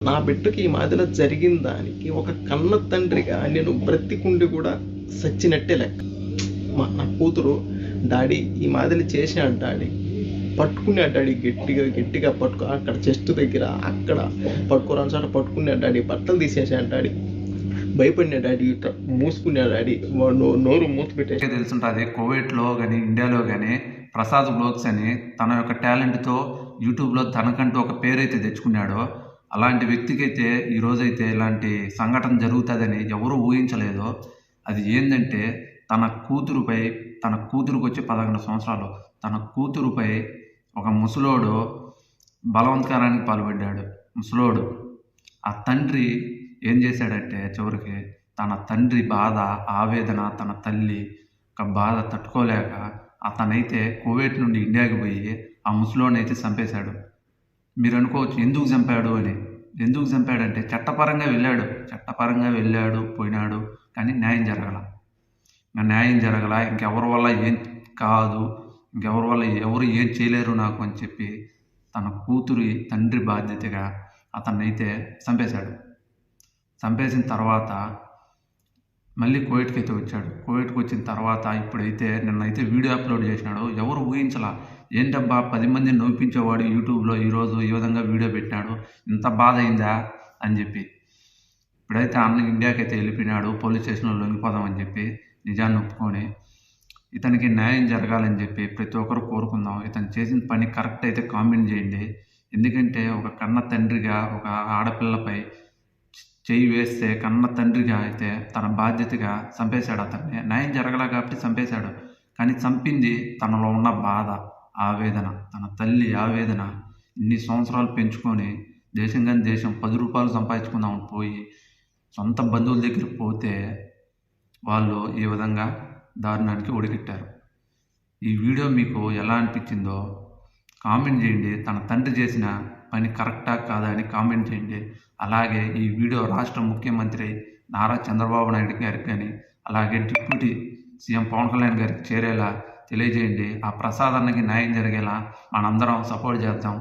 నా బిడ్డకి ఈ మాదిరిలా జరిగిన దానికి ఒక కన్న తండ్రిగా నేను బ్రతికుండి కూడా సచ్చినట్టే లెక్క. నా కూతురు డాడీ ఈ మాదిరి చేసాడు డాడీ, పట్టుకున్నాడు డాడీ, గట్టిగా గట్టిగా పట్టుకు అక్కడ చెస్ట్ దగ్గర అక్కడ పట్టుకోరాని చోట పట్టుకున్నాడు డాడీ, బట్టలు తీసేసాడు డాడీ, భయపడినా డాడీ, మూసుకున్నాడు డాడీ, నోరు మూసి పెట్టేసి. తెలుసుంటుంది కువైట్లో కానీ ఇండియాలో కానీ ప్రసాద్ బ్లాగ్స్ అని తన యొక్క టాలెంట్తో యూట్యూబ్లో తనకంటూ ఒక పేరైతే తెచ్చుకున్నాడో, అలాంటి వ్యక్తికైతే ఈరోజైతే ఇలాంటి సంఘటన జరుగుతుందని ఎవరూ ఊహించలేదు. అది ఏంటంటే తన కూతురుకి వచ్చి 11 సంవత్సరాలు, తన కూతురుపై ఒక ముసలోడు బలవంతకారానికి పాల్పడ్డాడు. ముసలోడు ఆ తండ్రి ఏం చేశాడంటే చివరికి తన తండ్రి బాధ, ఆవేదన, తన తల్లి ఒక బాధ తట్టుకోలేక అతనైతే కువైట్ నుండి ఇండియాకి పోయి ఆ ముసలోడిని అయితే చంపేశాడు. మీరు అనుకోవచ్చు ఎందుకు చంపాడు అని. ఎందుకు చంపాడంటే చట్టపరంగా వెళ్ళాడు పోయినాడు, కానీ న్యాయం జరగల. ఇంకెవరి వల్ల ఏం కాదు, ఇంకెవరి వల్ల ఎవరు ఏం చేయలేరు నాకు అని చెప్పి తన తండ్రి బాధ్యతగా అతన్నైతే చంపేసిన తర్వాత మళ్ళీ కువైట్కి అయితే వచ్చాడు. కువైట్కి వచ్చిన తర్వాత ఇప్పుడైతే నిన్నైతే వీడియో అప్లోడ్ చేసినాడు. ఎవరు ఊహించలా, ఏంటబ్బా 10 మందిని నవ్వించేవాడు యూట్యూబ్లో ఈరోజు ఈ విధంగా వీడియో పెట్టినాడు, ఇంత బాధ అయిందా అని చెప్పి. ఇప్పుడైతే అన్న ఇండియాకి అయితే వెళ్ళిపోయినాడు. పోలీస్ స్టేషన్లో లొంగిపోదామని చెప్పి నిజాన్ని ఒప్పుకొని ఇతనికి న్యాయం జరగాలని చెప్పి ప్రతి ఒక్కరు కోరుకుందాం. ఇతను చేసిన పని కరెక్ట్ అయితే కామెంట్ చేయండి. ఎందుకంటే ఒక కన్న తండ్రిగా ఒక ఆడపిల్లపై చెయ్యి వేస్తే కన్న తండ్రిగా అయితే తన బాధ్యతగా చంపేశాడు. అతన్ని న్యాయం జరగల కాబట్టి చంపేశాడు. కానీ చంపింది తనలో ఉన్న బాధ, ఆవేదన, తన తల్లి ఆవేదన. ఇన్ని సంవత్సరాలు పెంచుకొని దేశం 10 రూపాయలు సంపాదించుకుందామని పోయి సొంత బంధువుల దగ్గరికి పోతే వాళ్ళు ఈ విధంగా దారుణానికి ఒడిగట్టారు. ఈ వీడియో మీకు ఎలా అనిపించిందో కామెంట్ చేయండి. తన తండ్రి చేసిన పని కరెక్టా కాదా అని కామెంట్ చేయండి. అలాగే ఈ వీడియో రాష్ట్ర ముఖ్యమంత్రి నారా చంద్రబాబు నాయుడు గారికి కానీ అలాగే డిప్యూటీ సీఎం పవన్ కళ్యాణ్ గారికి చేరేలా తెలియజేయండి. ఆ ప్రసాద్ అన్నకి న్యాయం జరిగేలా మనందరం సపోర్ట్ చేద్దాం.